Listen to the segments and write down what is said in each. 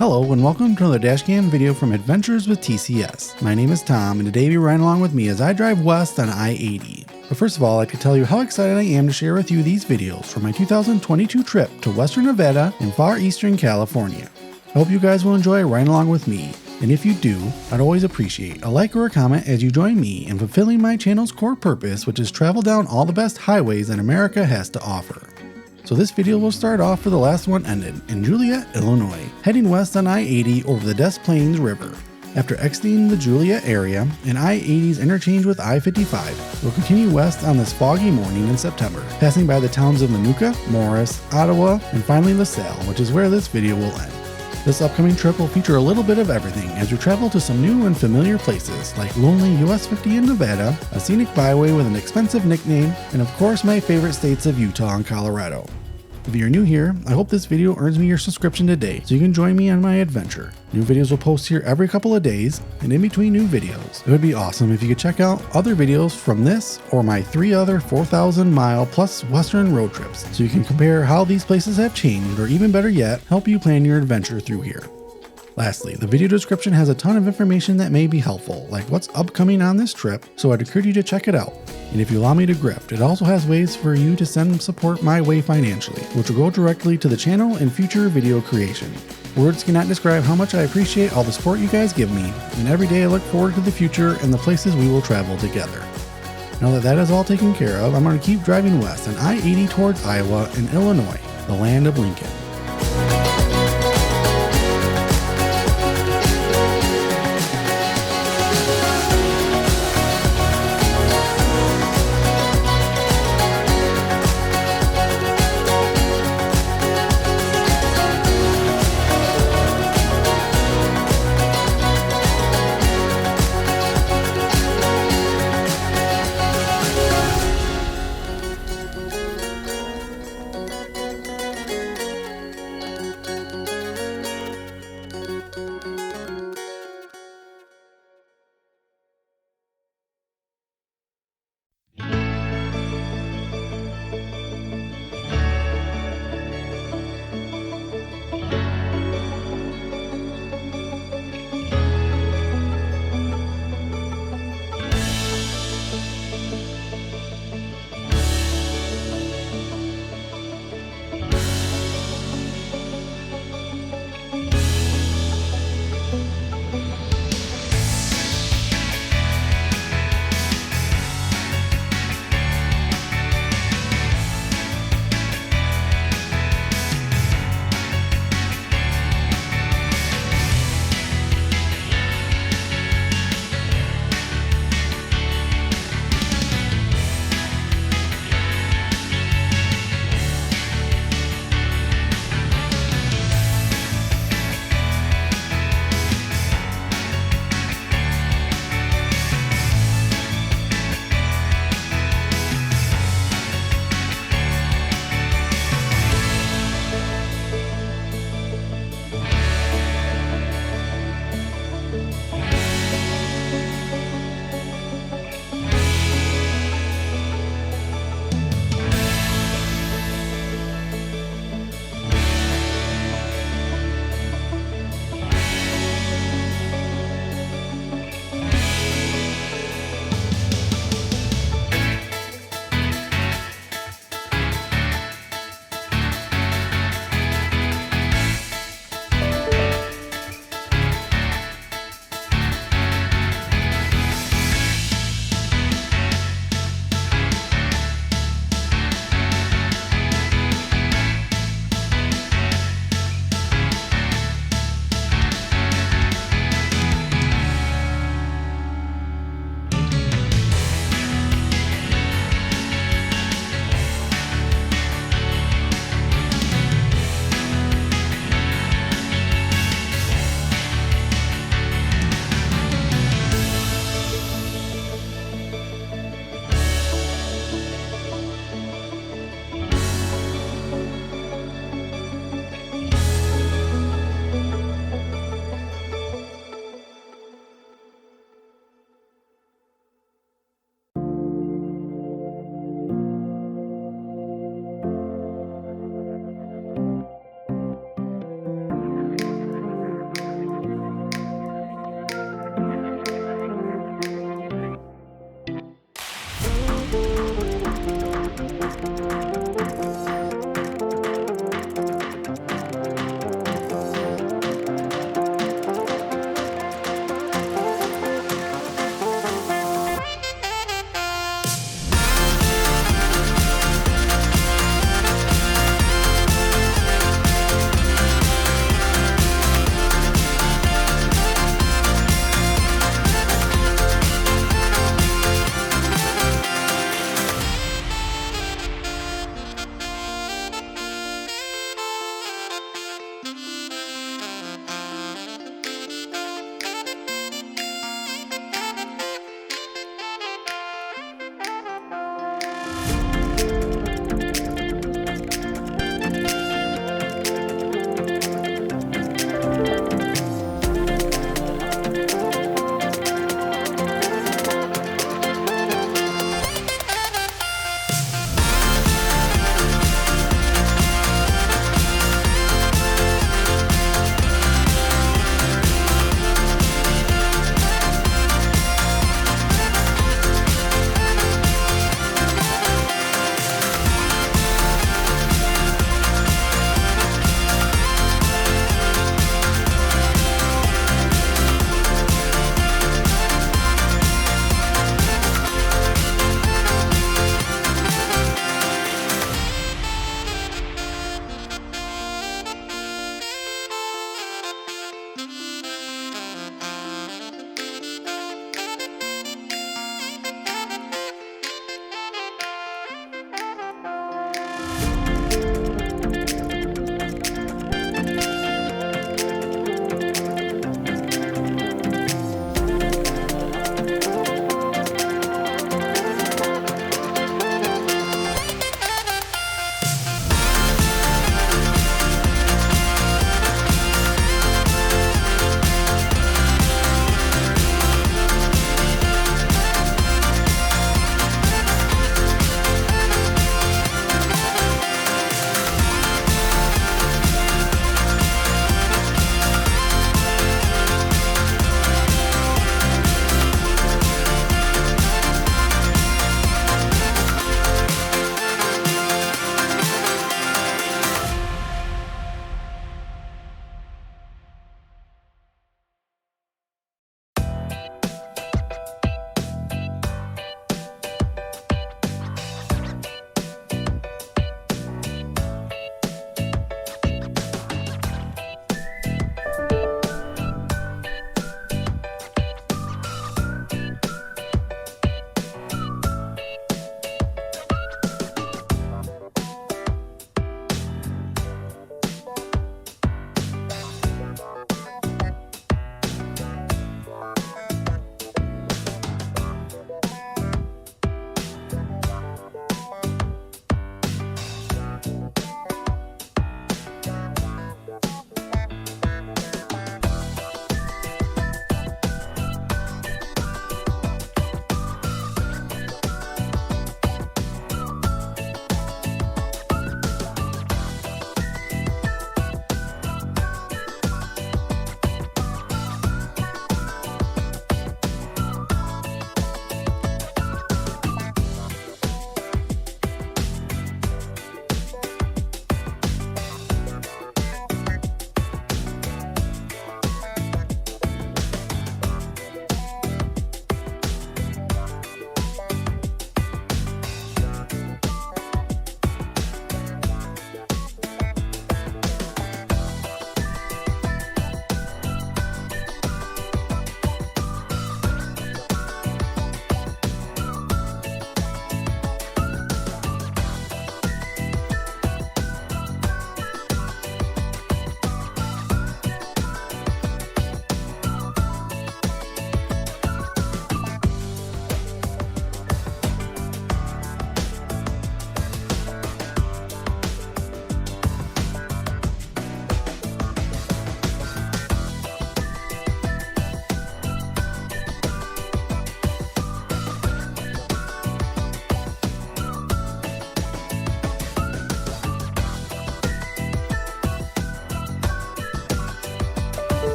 Hello and welcome to another dashcam video from Adventures with TCS. My name is Tom and today you're riding along with me as I drive west on I-80. But first of all, I'd like to tell you how excited I am to share with you these videos for my 2022 trip to Western Nevada and far eastern California. I hope you guys will enjoy riding along with me, and if you do, I'd always appreciate a like or a comment as you join me in fulfilling my channel's core purpose, which is travel down all the best highways that America has to offer. So this video will start off where the last one ended, in Joliet, Illinois, heading west on I-80 over the Des Plaines River. After exiting the Joliet area and I-80's interchange with I-55, we'll continue west on this foggy morning in September, passing by the towns of Minooka, Morris, Ottawa, and finally LaSalle, which is where this video will end. This upcoming trip will feature a little bit of everything as we travel to some new and familiar places like lonely US 50 in Nevada, a scenic byway with an expensive nickname, and of course my favorite states of Utah and Colorado. If you're new here, I hope this video earns me your subscription today so you can join me on my adventure. New videos will post here every couple of days, and in between new videos. It would be awesome if you could check out other videos from this or my 3 other 4,000 mile plus western road trips so you can compare how these places have changed, or even better yet, help you plan your adventure through here. Lastly, the video description has a ton of information that may be helpful, like what's upcoming on this trip, so I'd encourage you to check it out. And if you allow me to grift, it also has ways for you to send support my way financially, which will go directly to the channel and future video creation. Words cannot describe how much I appreciate all the support you guys give me, and every day I look forward to the future and the places we will travel together. Now that is all taken care of, I'm going to keep driving west on I-80 towards Iowa and Illinois, the land of Lincoln.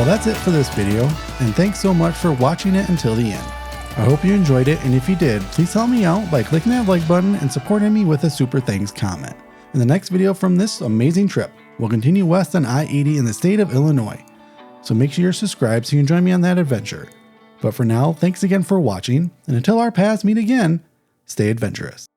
Well, that's it for this video, and thanks so much for watching it until the end. I hope you enjoyed it, and if you did, please help me out by clicking that like button and supporting me with a super thanks comment. In the next video from this amazing trip, we'll continue west on I-80 in the state of Illinois. So make sure you're subscribed so you can join me on that adventure. But for now, thanks again for watching, and until our paths meet again, stay adventurous.